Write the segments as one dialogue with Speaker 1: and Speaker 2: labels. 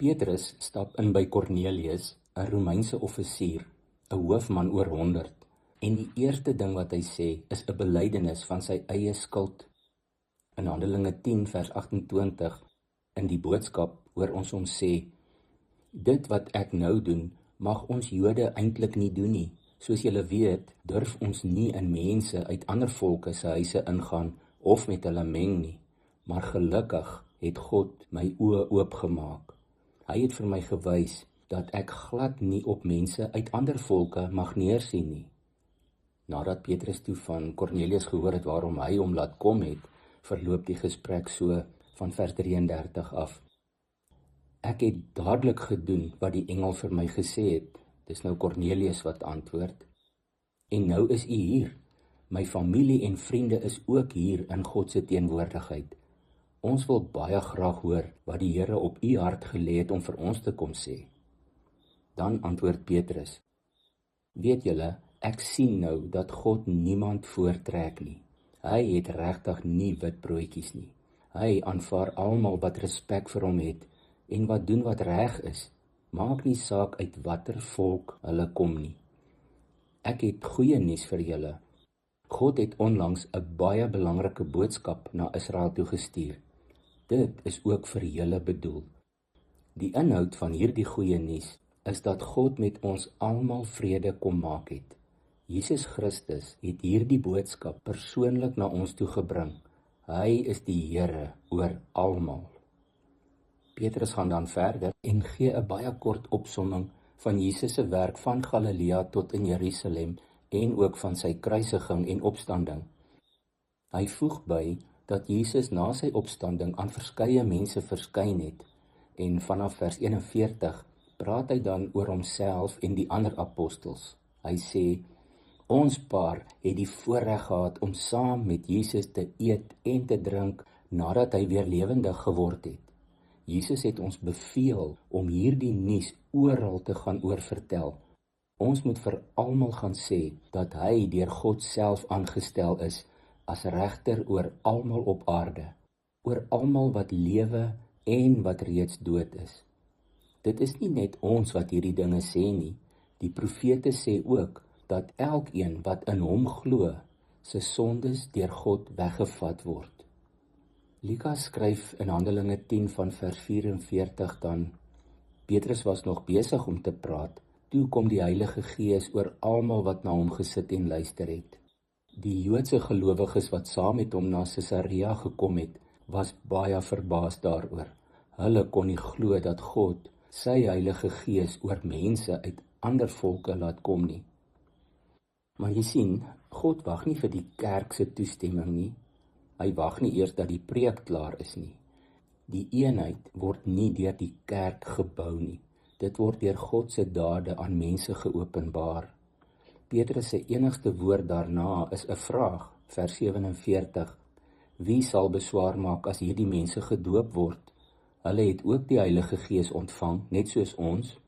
Speaker 1: Petrus stap in by Cornelius, 'n Romeinse offisier, 'n hoofman oor 100, en die eerste ding wat hy sê is 'n belydenis van sy eie skuld. In Handelinge 10 vers 28 in die boodskap hoor ons hom sê: "Dit wat ek nou doen, mag ons Jode eintlik nie doen nie. Soos julle weet, durf ons nie in mense uit ander volke se huise ingaan of met hulle meng nie, maar gelukkig het God my oë oopgemaak. Hy het vir my gewys dat ek glad nie op mense uit ander volke mag neersien nie." Nadat Petrus toe van Cornelius gehoor het waarom hy hom laat kom het, verloop die gesprek so van vers 33 af. "Ek het dadelik gedoen wat die engel vir my gesê het." Dis nou Cornelius wat antwoord. "En nou is u hier. My familie en vriende is ook hier in God se teenwoordigheid. Ons wil baie graag hoor wat die Here op u hart gelê het om vir ons te kom sê." Dan antwoord Petrus: "Weet julle, ek sien nou dat God niemand voortrek nie. Hy het regtig nie wit broodjies nie. Hy aanvaar almal wat respek vir hom het en wat doen wat reg is, maak nie saak uit watter volk hulle kom nie. Ek het goeie nuus vir julle. God het onlangs 'n baie belangrike boodskap na Israel toe gestuur. Dit is ook vir julle bedoel. Die inhoud van hierdie goeie nuus is dat God met ons almal vrede kom maak het. Jesus Christus het hierdie boodskap persoonlik na ons toe gebring. Hy is die Here oor almal." Petrus gaan dan verder en gee 'n baie kort opsomming van Jesus se werk van Galilea tot in Jerusalem en ook van sy kruisiging en opstanding. Hy voeg by dat Jesus na sy opstanding aan verskeie mense verskyn het, en vanaf vers 41 praat hy dan oor homself en die ander apostels. Hy sê: "Ons paar het die voorreg gehad om saam met Jesus te eet en te drink nadat hy weer lewendig geword het. Jesus het ons beveel om hierdie nuus oral te gaan oorvertel. Ons moet vir almal gaan sê dat hy deur God self aangestel is as regter oor almal op aarde, oor almal wat lewe en wat reeds dood is." Dit is nie net ons wat hierdie dinge sê nie. Die profete sê ook dat elkeen wat in hom glo, se sondes deur God weggevat word. Lukas skryf in Handelinge 10 van vers 44 dan: "Petrus was nog besig om te praat, toe kom die Heilige Gees oor almal wat na hom gesit en luister het. Die Joodse gelowiges wat saam met hom na Caesarea gekom het, was baie verbaas daaroor. Hulle kon nie glo dat God sy Heilige Gees oor mense uit ander volke laat kom nie." Maar jy sien, God wag nie vir die kerk se toestemming nie. Hy wag nie eers dat die preek klaar is nie. Die eenheid word nie deur die kerk gebou nie. Dit word deur God se dade aan mense geopenbaar. Petrus se enigste woord daarna is 'n vraag, vers 47. "Wie sal beswaar maak as hierdie mense gedoop word? Hulle het ook die Heilige Gees ontvang, net soos ons."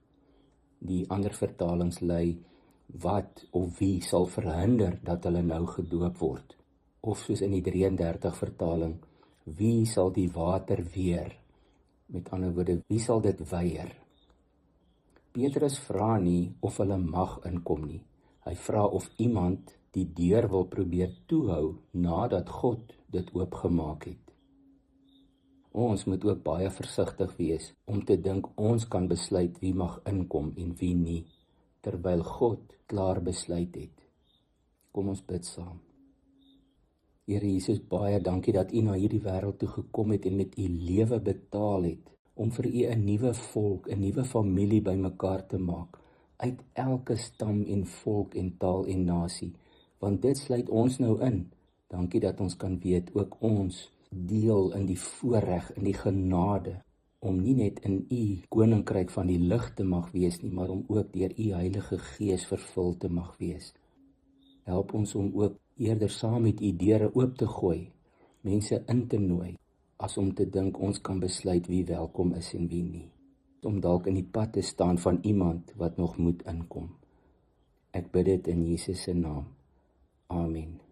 Speaker 1: Die ander vertalings lui: "Wat of wie sal verhinder dat hulle nou gedoop word?" Of soos in die 33 vertaling: "Wie sal die water weer?" Met ander woorde, wie sal dit weier? Petrus vra nie of hulle mag inkom nie. Hy vra of iemand die deur wil probeer toehou nadat God dit oopgemaak het. Ons moet ook baie versigtig wees om te dink ons kan besluit wie mag inkom en wie nie, terwyl God klaar besluit het. Kom ons bid saam. Here Jesus, baie dankie dat U na hierdie wêreld toe gekom het en met U lewe betaal het om vir U 'n nuwe volk, 'n nuwe familie bymekaar te maak, uit elke stam en volk en taal en nasie, want dit sluit ons nou in. Dankie dat ons kan weet ook ons deel in die voorreg, in die genade, om nie net in U koninkryk van die lig te mag wees nie, maar om ook deur U Heilige Gees vervul te mag wees. Help ons om ook eerder saam met U deure oop te gooi, mense in te nooi, as om te dink ons kan besluit wie welkom is en wie nie. Om dalk in die pad te staan van iemand wat nog moet inkom. Ek bid dit in Jesus se naam. Amen.